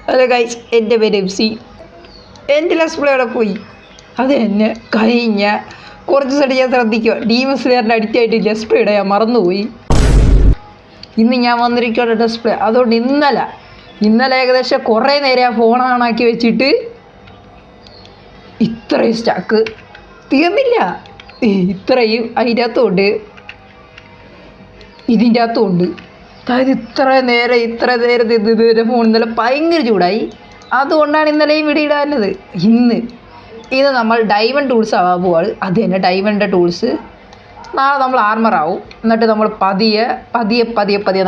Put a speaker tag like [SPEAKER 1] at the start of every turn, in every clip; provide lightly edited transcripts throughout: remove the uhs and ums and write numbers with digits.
[SPEAKER 1] Hello guys, എൻ്റെ പേര് MC. എൻ്റെ ഡിസ്പ്ലേ അവിടെ പോയി. അത് തന്നെ കഴിഞ്ഞ കുറച്ച് ദിവസമായിട്ട് ഞാൻ ശ്രദ്ധിക്കുക, ഡീമൺ സ്ലെയറിൻ്റെ അഡിക്റ്റായിട്ട് ഡിസ്പ്ലേ ഇടാൻ ഞാൻ മറന്നുപോയി. ഇന്ന് ഞാൻ വന്നിരിക്കുകയാണ് ഡിസ്പ്ലേ. അതുകൊണ്ട് ഇന്നലെ ഏകദേശം കുറേ നേരം ആ ഫോൺ ഓണാക്കി വെച്ചിട്ട് ഇത്രയും സ്റ്റാക്ക് തീർന്നില്ല. ഇത്രയും അതിൻ്റെ അകത്തുണ്ട്, ഇതിൻ്റെ അകത്തുണ്ട്. അതായത് ഇത്ര നേരം ഇതുവരെ ഫോൺ ഇന്നലെ ഭയങ്കര ചൂടായി. അതുകൊണ്ടാണ് ഇന്നലെയും വീഡിയോ ഇടാനത്. ഇന്ന് നമ്മൾ ഡയമണ്ട് ടൂൾസ് ആവാൻ പോവാണ്. അത് തന്നെ ഡയമണ്ട് ടൂൾസ്. നാളെ നമ്മൾ ആർമറാവും. എന്നിട്ട് നമ്മൾ പതിയെ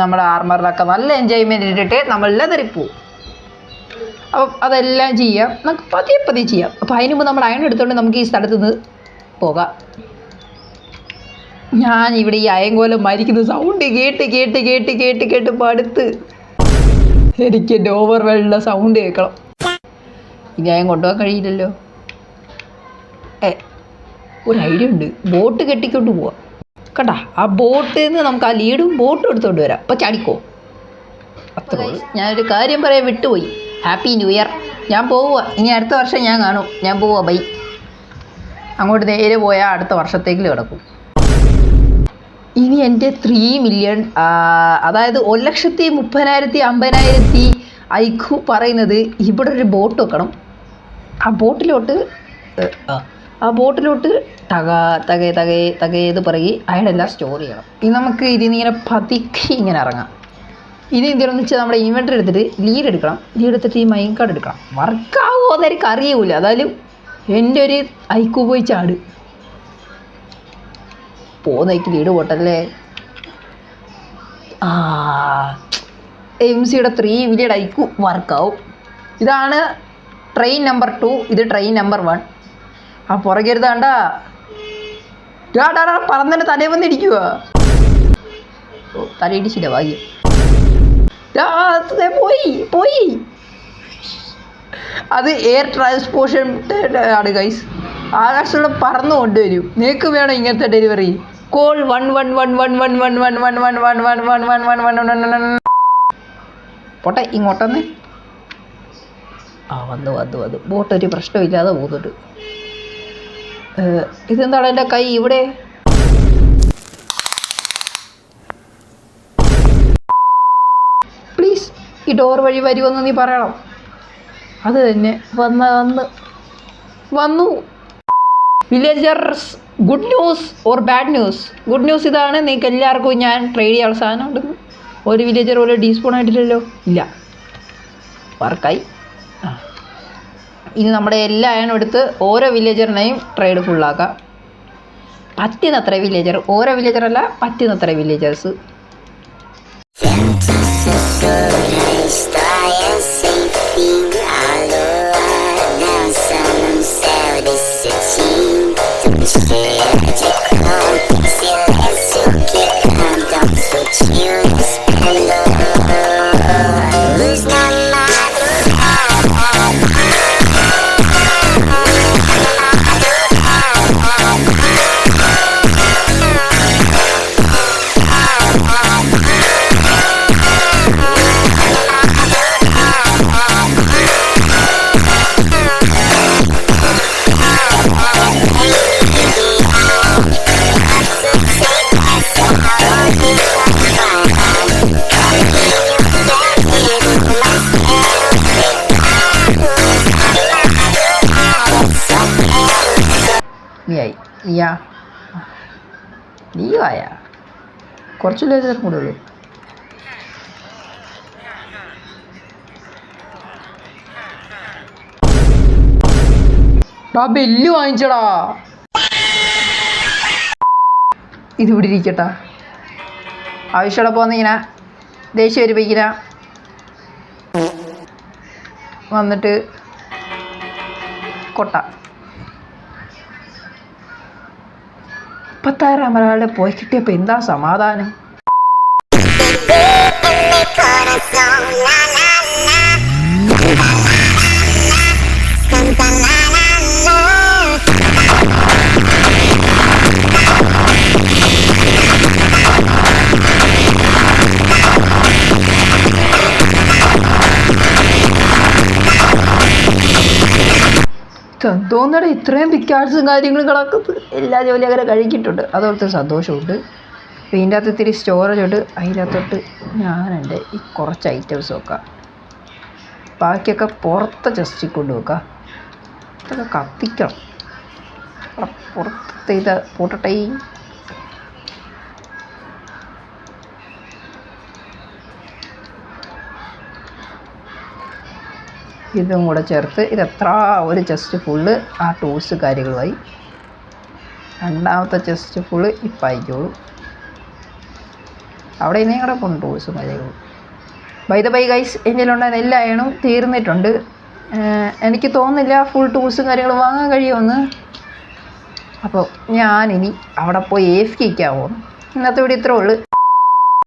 [SPEAKER 1] നമ്മുടെ ആർമറിലൊക്കെ നല്ല എൻജോയ്മെൻറ്റ് ഇട്ടിട്ട് നമ്മൾ ലെതറിപ്പോവും. അപ്പം അതെല്ലാം ചെയ്യാം, നമുക്ക് പതിയെ ചെയ്യാം. അപ്പോൾ അതിന് മുമ്പ് നമ്മൾ അയൺ എടുത്തുകൊണ്ട് നമുക്ക് ഈ സ്ഥലത്ത് നിന്ന് പോകാം. ഞാൻ ഇവിടെ ഈ അയങ്കോലം മരിക്കുന്ന സൗണ്ട് കേട്ട് പടുത്ത് എനിക്ക് എൻ്റെ ഓവർവെള്ള സൗണ്ട് കേൾക്കണം. ഇനി അയം കൊണ്ടുപോകാൻ കഴിയില്ലല്ലോ. ഒരു ഐഡിയ ഉണ്ട്, ബോട്ട് കെട്ടിക്കൊണ്ട് പോവാം. കണ്ടാ, ആ ബോട്ടിൽ നിന്ന് നമുക്ക് ആ ലീഡും ബോട്ടും എടുത്തുകൊണ്ട് വരാം. അപ്പോൾ ചാടിക്കോ. അത്രേ ഉള്ളൂ. ഞാനൊരു കാര്യം പറയാൻ വിട്ടുപോയി. Happy new year. ഞാൻ പോവുക. ഇനി അടുത്ത വർഷം ഞാൻ കാണും. ഞാൻ പോവുക. ബൈ. അങ്ങോട്ട് നേരെ പോയാൽ അടുത്ത വർഷത്തേക്ക് കിടക്കും. ഇനി എൻ്റെ 3 മില്യൺ, അതായത് 1,30,50,000 ഐക്യു പറയുന്നത് ഇവിടെ ഒരു ബോട്ട് വെക്കണം. ആ ബോട്ടിലോട്ട് തകേത് പറയും അയാളെല്ലാം സ്റ്റോർ ചെയ്യണം. ഇനി നമുക്ക് ഇതിങ്ങനെ പതുക്കെ ഇങ്ങനെ ഇറങ്ങാം. ഇനി എന്തിനാന്ന് വെച്ചാൽ നമ്മുടെ ഇൻവെൻറ്ററി എടുത്തിട്ട് ലീഡ് എടുക്കണം. ലീഡ് എടുത്തിട്ട് ഈ മൈൻ കാർഡ് എടുക്കണം. വർക്കാവുമോ എന്നെനിക്ക് അറിയൂല. അതായാലും എൻ്റെ ഒരു ഐക്യു പോയി ചാട്. പോകുന്നേക്ക് ലീഡ് പോട്ടല്ലേ. MC-യുടെ 3 മില്യൺ ഐക്യു വർക്കാവും. ഇതാണ് ട്രെയിൻ നമ്പർ 2, ഇത് ട്രെയിൻ നമ്പർ 1. ആ പുറകരുതാണ്ട പറന്നെ തലേ വന്നിരിക്കുക. തലയിടിച്ചില്ല, ഭാഗ്യം. പോയി. അത് എയർ ട്രാൻസ്പോർട്ടേഷൻ ആണ് ഗൈസ്. ആകാശത്തോടെ പറന്നു കൊണ്ടുവരും. നിനക്ക് വേണം ഇങ്ങനത്തെ ഡെലിവറി. കോൾ 11111111111111 പോട്ടെ. ഇങ്ങോട്ടൊന്ന് വന്നു. ബോട്ടൊരു പ്രശ്നമില്ലാതെ പോകുന്നുണ്ട്. ഇതെന്താണ് എൻ്റെ കൈ ഇവിടെ? പ്ലീസ് ഈ ഡോർ വഴി വരുമെന്ന് നീ പറയണം. അത് തന്നെ വന്നു. Villagers, good news or bad news? Good news ഇതാണ്, നിങ്ങൾക്ക് എല്ലാവർക്കും ഞാൻ ട്രേഡ് ചെയ്യാനുള്ള സാധനം ഉണ്ടെന്ന്. ഒരു വില്ലേജർ പോലെ ഡീസ്പോൺ ആയിട്ടില്ലല്ലോ. ഇല്ല, വർക്കായി. ഇനി നമ്മുടെ എല്ലാ അയണും എടുത്ത് ഓരോ വില്ലേജറിനെയും ട്രേഡ് ഫുള്ളാക്കാം. പറ്റുന്നത്ര വില്ലേജർ, ഓരോ വില്ലേജറല്ല, പറ്റുന്നത്ര വില്ലേജേഴ്സ്. നീയായ കുറച്ച് ലേസർ കൂടെ ഉള്ളൂ. ബെല്ല് വാങ്ങിച്ചടാ. ഇതിവിടെ ഇരിക്കട്ടാ. ആവശ്യമുള്ള പോന്നിങ്ങനെ ദേഷ്യം വരുമ്പോഴേക്കിന വന്നിട്ട് കൊട്ട 36 ഒരാളുടെ പോയി കിട്ടിയപ്പോൾ എന്താ സമാധാനം. തോന്നട ഇത്രയും പിക്കാഴ്സും കാര്യങ്ങളും കിടക്കുന്നത്. എല്ലാ ജോലി അങ്ങനെ കഴിക്കിട്ടുണ്ട്, അതോർത്ത് സന്തോഷമുണ്ട്. അപ്പോൾ ഇതിൻ്റെ അകത്ത് ഇത്തിരി സ്റ്റോറേജ് ഉണ്ട്. അതിനകത്തോട്ട് ഞാനെൻ്റെ ഈ കുറച്ച് ഐറ്റംസ് വെക്കാം. ബാക്കിയൊക്കെ പുറത്തെ ചെസ്റ്റിൽ കൊണ്ട് വെക്കാം. ഇതൊക്കെ കത്തിക്കണം. പുറത്തെ ഇത് പൂട്ടട്ടെ. ഇതും കൂടെ ചേർത്ത് ഇതെത്ര ഒരു ചെസ്റ്റ് ഫുള്ള് ആ ടൂൾസ് കാര്യങ്ങളുമായി. രണ്ടാമത്തെ ചെസ്റ്റ് ഫുള്ള് ഇപ്പം ആയിക്കോളൂ. അവിടെ ഇനിയും കൂടെ കൊണ്ട് ടൂൾസും കാര്യങ്ങളും. ബൈ ദ ബൈ ഗൈസ്, എന്നിലുണ്ടായിരുന്ന എല്ലാ അയണും തീർന്നിട്ടുണ്ട്. എനിക്ക് തോന്നുന്നില്ല ഫുൾ ടൂൾസും കാര്യങ്ങളും വാങ്ങാൻ കഴിയുമെന്ന്. അപ്പോൾ ഞാനിനി അവിടെ പോയി AFK പോകുന്നു. ഇന്നത്തെ വീഡിയോ ഇത്രേ ഉള്ളൂ.